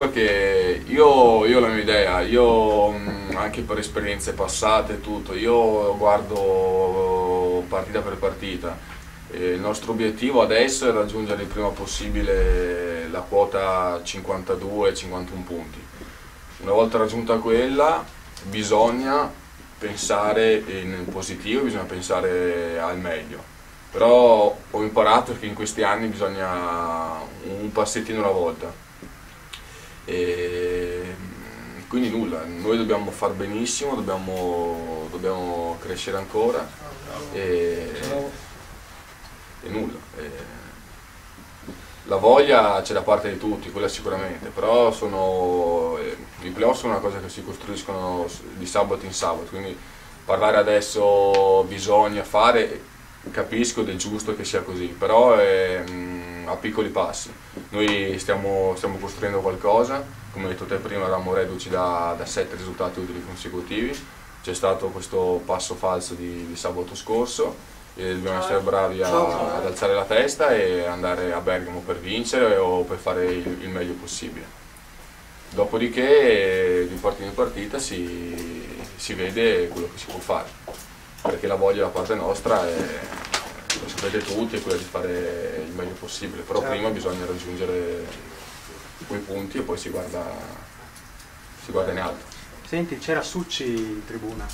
Che io ho la mia idea, io anche per esperienze passate e tutto, io guardo partita per partita. Il nostro obiettivo adesso è raggiungere il prima possibile la quota 52-51 punti. Una volta raggiunta quella bisogna pensare in positivo, bisogna pensare al meglio. Però ho imparato che in questi anni bisogna un passettino alla volta. E quindi nulla, noi dobbiamo far benissimo, dobbiamo crescere ancora e, e nulla. La voglia c'è da parte di tutti, quella sicuramente, però i playoff sono una cosa che si costruiscono di sabato in sabato, quindi parlare adesso bisogna fare, capisco ed è giusto che sia così, però è a piccoli passi. Noi stiamo costruendo qualcosa, come hai detto te prima eravamo reduci da 7 risultati utili consecutivi, c'è stato questo passo falso di sabato scorso e dobbiamo essere bravi ad alzare la testa e andare a Bergamo per vincere o per fare il meglio possibile. Dopodiché di partita in partita si vede quello che si può fare, perché la voglia da parte nostra lo sapete tutti, è quella di fare il meglio possibile, però prima bisogna raggiungere quei punti e poi si guarda in alto. Senti, c'era Succi in tribuna.